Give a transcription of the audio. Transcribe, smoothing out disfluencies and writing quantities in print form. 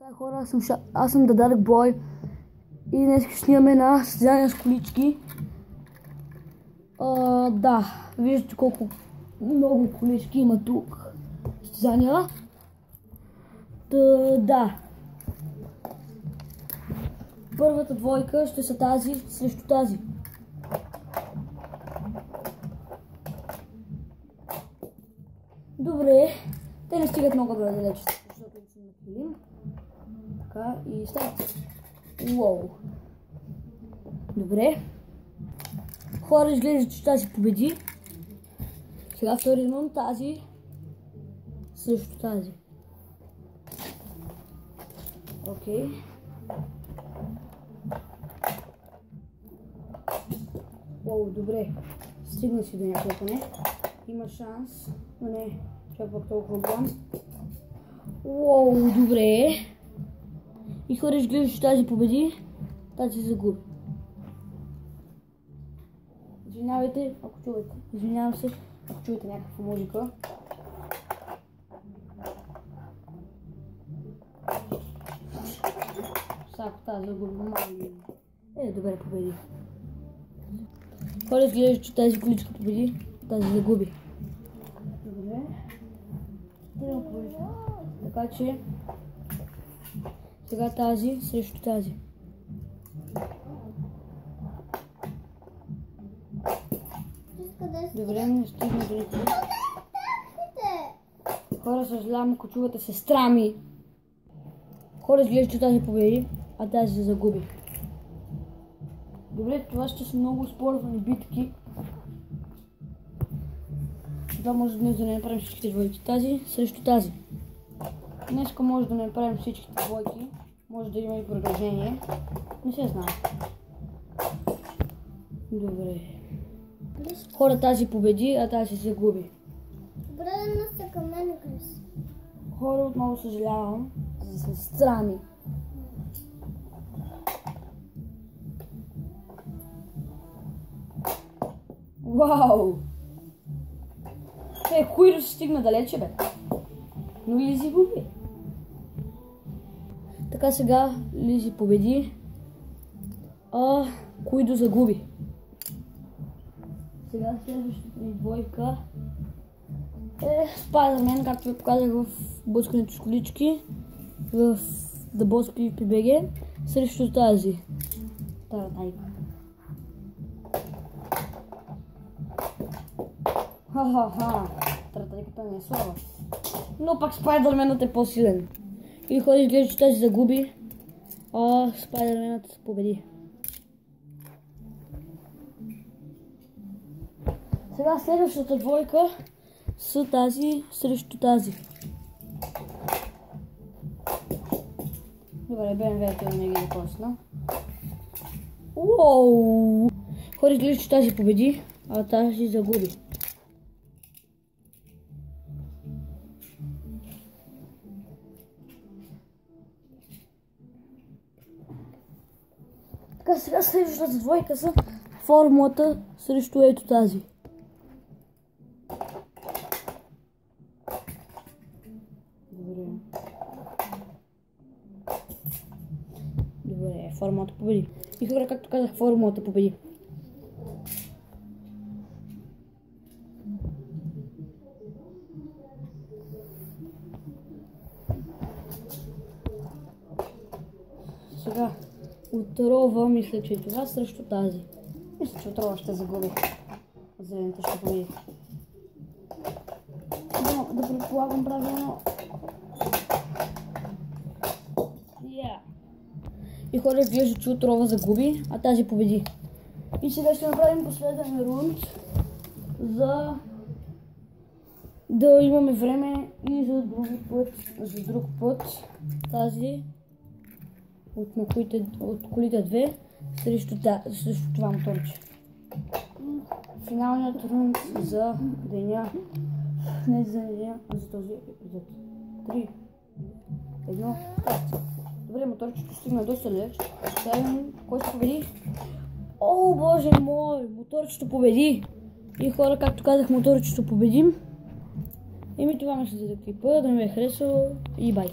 Тая хора, аз съм The Dark Boy и днес ще снимаме на състезания с колички. Да, виждате колко много колички има тук. Състезания. Да. Първата двойка ще са тази срещу тази. Добре, те не стигат много далече, защото съм напилим. Така и старт. Уоу. Добре. Хора, изглежда, че тази победи. Сега втори рунд, тази срещу тази. Окей. Уоу, добре. Стигна си до някъде поне. Има шанс, но не чак пак толкова голям. Уоу, добре. И хора, изглежда, че тази победи, тази загуби. Извинявайте, ако чувате. Извинявам се, ако чуете някаква музика. Сега тази загуби, добре, победи. Хора, изглежда, че тази количка победи, тази загуби. Добре. Така че сега тази срещу тази. Добре, не стигна до никъде. Хора, съжалявам, ако чувате сестра ми. Хора, изглежда, че тази победи, а тази се загуби. Добре, това ще са много спорвани битки. Това може днес да не направим всичките двойки. Тази срещу тази. Днеска може да не направим всичките двойки. Може да има и продължение. Не се знае. Добре. Хора, тази победи, а тази се загуби. Добре, да сте към мен, Крис. Хора, отново съжалявам за сестра ми. Вау! Куидо се стигна далече, бе. Но Лизи губи. Така сега Лизи победи, а Куидо загуби. Сега следващата ни двойка е Spider-Man, както ви показах в блъскането с колички, в The Boss PBG, срещу тази. Таратайка. Ха-ха-ха, таратайката не е слаба. Но пак Spider-Man е по-силен. И хора, изглежда, че тази загуби, а Spider-Man победи. Сега следващата двойка са тази срещу тази. Добре, BMW-то да не ги допусна. Уоу! Хора, изглежда, че тази победи, а тази загуби. Така, сега следващата двойка са формулата срещу ето тази. Добре, формулата победи. И хора, както казах, формулата победи. Сега отрова, мисля, че е това срещу тази. Мисля, че отрова ще загуби. Зелената ще победи. Да предполагам правилно. И хора, изглежда, че отрова загуби, а тази победи. И сега ще направим последен рунд, за да имаме време и за друг път. Тази от колите две срещу това моторче. Финалният рунд за деня. Не за деня, а за този епизод. 3, 1, старт. Добре, моторчето стигна доста далеч. Сега имам кой ще победи. О, боже мой! Моторчето победи! И хора, както казах, моторчето победим. Еми това ме се за клипа, да ми е харесало и бай!